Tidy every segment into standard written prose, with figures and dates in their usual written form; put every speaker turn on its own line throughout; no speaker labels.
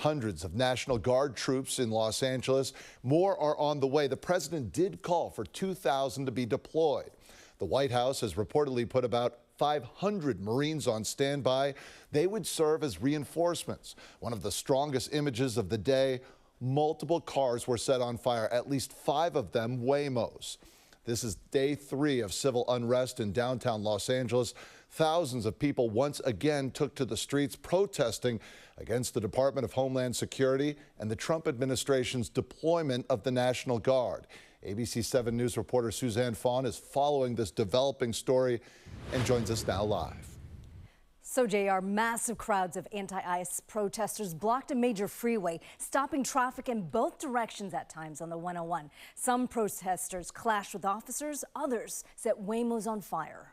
hundreds of National Guard troops in Los Angeles. More are on the way. The president did call for 2,000 to be deployed. The White House has reportedly put about 500 Marines on standby. They would serve as reinforcements. One of the strongest images of the day, multiple cars were set on fire, at least 5 of them Waymos. This is day 3 of civil unrest in downtown Los Angeles. Thousands of people once again took to the streets protesting against the Department of Homeland Security and the Trump administration's deployment of the National Guard. ABC7 News reporter Suzanne Phan is following this developing story and joins us now live.
So, JR, massive crowds of anti-ICE protesters blocked a major freeway, stopping traffic in both directions at times on the 101. Some protesters clashed with officers, others set Waymos on fire.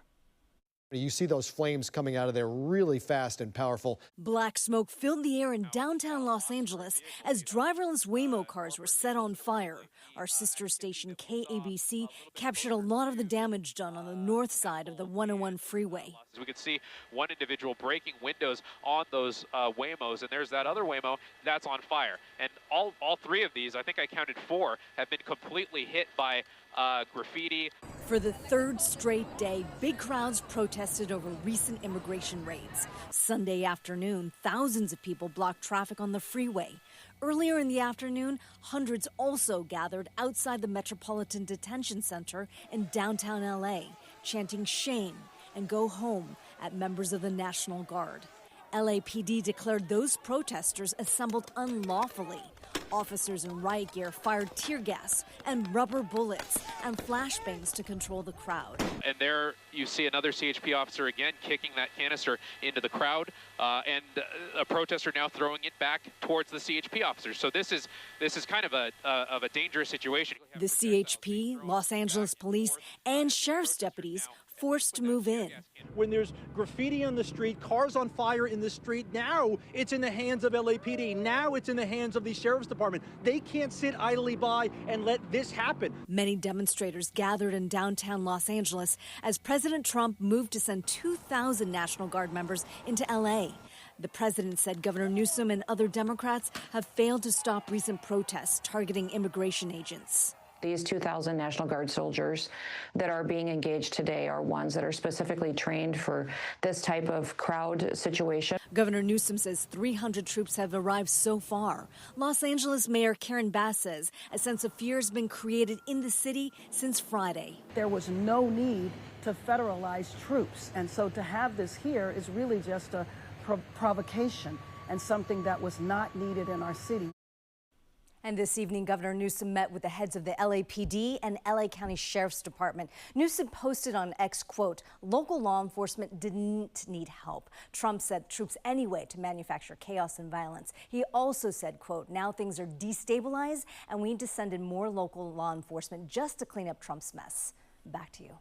You see those flames coming out of there really fast and powerful.
Black smoke filled the air in downtown Los Angeles as driverless Waymo cars were set on fire. Our sister station KABC captured a lot of the damage done on the north side of the 101 freeway.
We could see one individual breaking windows on those Waymos, and there's that other Waymo that's on fire. And all 3 of these, I think I counted 4, have been completely hit by graffiti.
For the 3rd straight day, big crowds protested over recent immigration raids. Sunday afternoon, thousands of people blocked traffic on the freeway. Earlier in the afternoon, hundreds also gathered outside the Metropolitan Detention Center in downtown LA, chanting shame and go home at members of the National Guard. LAPD declared those protesters assembled unlawfully. Officers in riot gear fired tear gas and rubber bullets and flashbangs to control the crowd. And there you see another CHP officer again kicking that canister into the crowd, and a protester now throwing it back towards the CHP officers. So this is kind of a dangerous situation. The CHP, Los Angeles police, and sheriff's deputies forced to move in.
When there's graffiti on the street, cars on fire in the street, now it's in the hands of LAPD. Now it's in the hands of the sheriff's department. They can't sit idly by and let this happen.
Many demonstrators gathered in downtown Los Angeles as President Trump moved to send 2,000 National Guard members into LA. The president said Governor Newsom and other Democrats have failed to stop recent protests targeting immigration agents.
These 2,000 National Guard soldiers that are being engaged today are ones that are specifically trained for this type of crowd situation.
Governor Newsom says 300 troops have arrived so far. Los Angeles Mayor Karen Bass says a sense of fear has been created in the city since Friday.
There was no need to federalize troops, and so to have this here is really just a provocation and something that was not needed in our city.
And this evening, Governor Newsom met with the heads of the LAPD and LA County Sheriff's Department. Newsom posted on X, quote, "Local law enforcement didn't need help. Trump sent troops anyway to manufacture chaos and violence." He also said, quote, "Now things are destabilized and we need to send in more local law enforcement just to clean up Trump's mess." Back to you.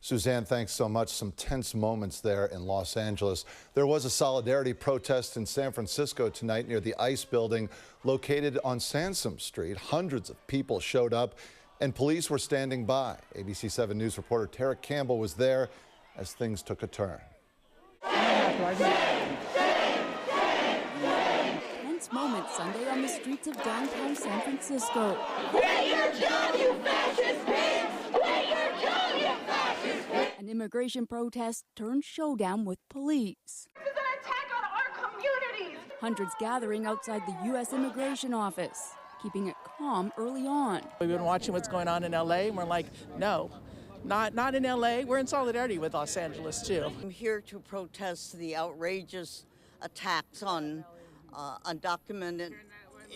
Suzanne, thanks so much. Some tense moments there in Los Angeles. There was a solidarity protest in San Francisco tonight near the ICE building located on Sansom Street. Hundreds of people showed up and police were standing by. ABC7 News reporter Tara Campbell was there as things took a turn.
Tense moment Sunday on the streets of downtown San Francisco.
Where your gun, you fascist pigs! Where your gun, you fascist pigs!
An immigration protest turned showdown with police.
This is an attack on our communities!
Hundreds gathering outside the U.S. Immigration Office, keeping it calm early on.
We've been watching what's going on in L.A. and we're like, no, not in L.A. We're in solidarity with Los Angeles, too.
I'm here to protest the outrageous attacks on undocumented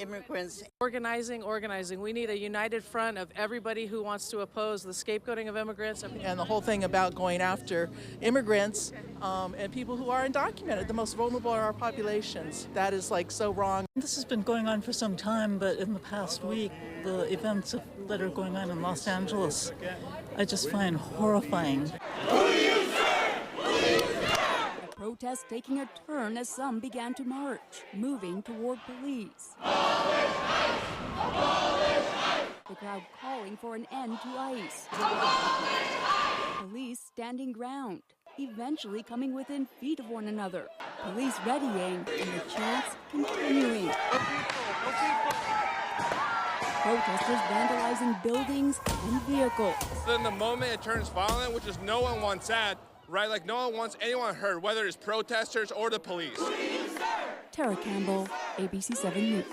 immigrants.
Organizing. We need a united front of everybody who wants to oppose the scapegoating of immigrants.
And the whole thing about going after immigrants and people who are undocumented, the most vulnerable in our populations, that is like so wrong.
This has been going on for some time, but in the past week, the events that are going on in Los Angeles, I just find horrifying.
Protest taking a turn as some began to march, moving toward police. The crowd calling for an end to ICE. Police standing ground, eventually coming within feet of one another. Police readying and the chants continuing. protesters vandalizing buildings and vehicles.
Then the moment it turns violent, which is no one wants that, right? Like no one wants anyone hurt, whether it's protesters or the police.
Tara Campbell, ABC7 News.